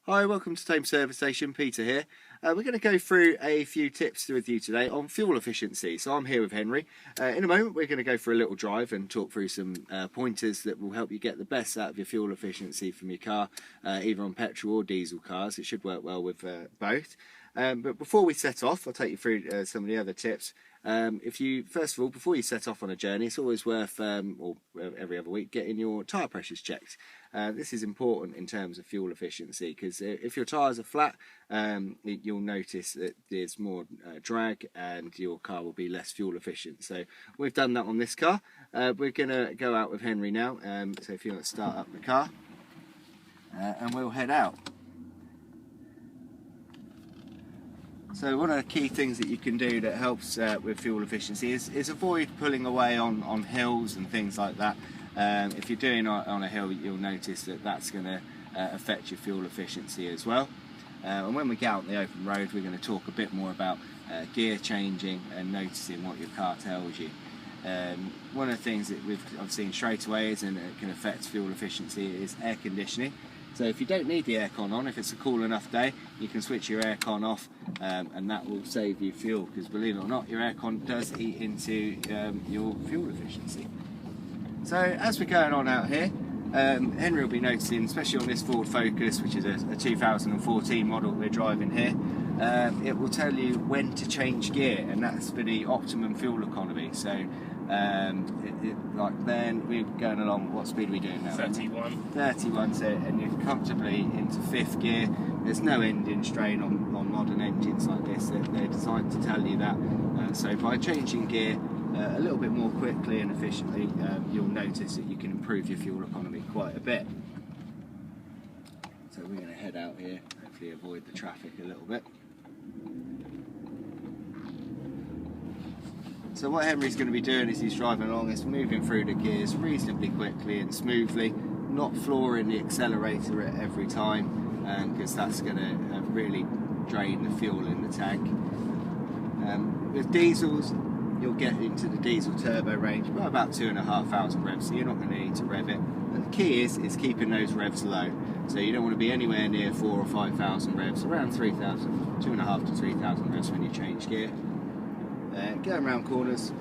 Hi, welcome to Tame Service Station. Peter here. We're going to go through a few tips with you today on fuel efficiency. So I'm here with Henry. In a moment we're going to go for a little drive and talk through some pointers that will help you get the best out of your fuel efficiency from your car, either on petrol or diesel cars. It should work well with both. But before we set off, I'll take you through some of the other tips. First of all, before you set off on a journey, it's always worth, or every other week, getting your tyre pressures checked. This is important in terms of fuel efficiency because if your tyres are flat, you'll notice that there's more drag and your car will be less fuel efficient. So we've done that on this car. We're going to go out with Henry now, so if you want to start up the car, and we'll head out. So one of the key things that you can do that helps with fuel efficiency is avoid pulling away on hills and things like that. If you're doing on a hill, you'll notice that that's going to affect your fuel efficiency as well. And when we get out on the open road, we're going to talk a bit more about gear changing and noticing what your car tells you. One of the things that I've seen straight away and it can affect fuel efficiency is air conditioning. So if you don't need the aircon on, if it's a cool enough day, you can switch your aircon off, and that will save you fuel, because believe it or not, your aircon does eat into your fuel efficiency. So as we're going on out here, Henry will be noticing, especially on this Ford Focus, which is a 2014 model we're driving here, it will tell you when to change gear, and that's for the optimum fuel economy. So like then we're going along, what speed are we doing now? 31, so, and you're comfortably into 5th gear. There's no engine strain on modern engines like this. They're designed to tell you that. So by changing gear a little bit more quickly and efficiently, you'll notice that you can improve your fuel economy quite a bit. So we're going to head out here, hopefully avoid the traffic a little bit. So what Henry's going to be doing is he's driving along, is moving through the gears reasonably quickly and smoothly, not flooring the accelerator at every time, because that's going to really drain the fuel in the tank. With diesels, you'll get into the diesel turbo range by about 2,500 revs, so you're not going to need to rev it. And the key is keeping those revs low. So you don't want to be anywhere near 4,000 or 5,000 revs, around 3,000, 2,500 to 3,000 revs when you change gear. Going around corners,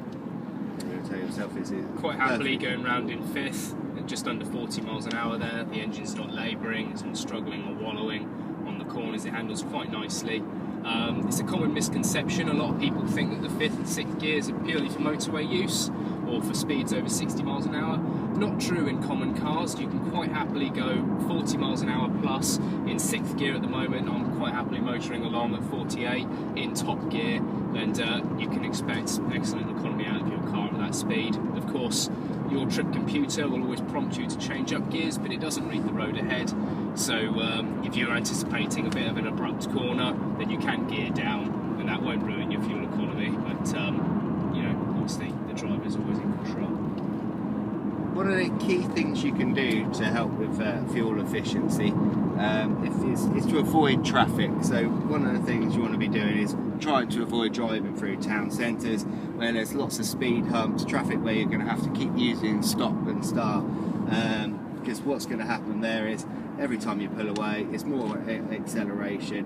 you're going to tell yourself, is it quite happily going round in 5th at just under 40 miles an hour there. The engine's not labouring, it's not struggling or wallowing on the corners, it handles quite nicely. It's a common misconception. A lot of people think that the 5th and 6th gears are purely for motorway use or for speeds over 60 miles an hour. Not true in common cars. You can quite happily go 40 miles an hour plus in 6th gear at the moment. I'm quite happily motoring along at 48 in top gear, and you can expect excellent economy out of your car at that speed. Of course, your trip computer will always prompt you to change up gears, but it doesn't read the road ahead. So if you're anticipating a bit of an abrupt corner, then you can gear down, and that won't ruin your fuel economy. But you know, obviously the driver's always in control. One of the key things you can do to help with fuel efficiency is to avoid traffic. So one of the things you want to be doing is trying to avoid driving through town centres where there's lots of speed humps, traffic where you're going to have to keep using stop and start, because what's going to happen there is every time you pull away, it's more acceleration,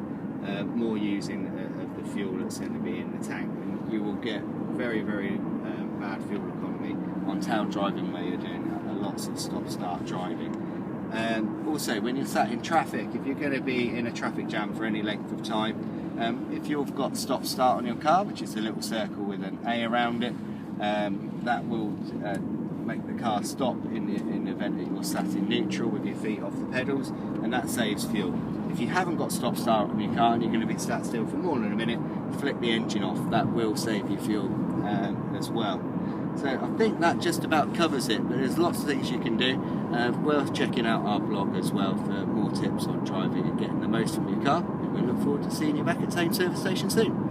more using of the fuel that's going to be in the tank, and you will get very, very bad fuel economy on town driving where you're doing lots of stop-start driving. Also, when you're sat in traffic, if you're going to be in a traffic jam for any length of time, if you've got stop-start on your car, which is a little circle with an A around it, that will make the car stop in the event that you're sat in neutral with your feet off the pedals, and that saves fuel. If you haven't got stop-start on your car and you're going to be sat still for more than a minute, flick the engine off. That will save you fuel as well. So I think that just about covers it, but there's lots of things you can do. Worth checking out our blog as well for more tips on driving and getting the most from your car. And we look forward to seeing you back at Tame Service Station soon.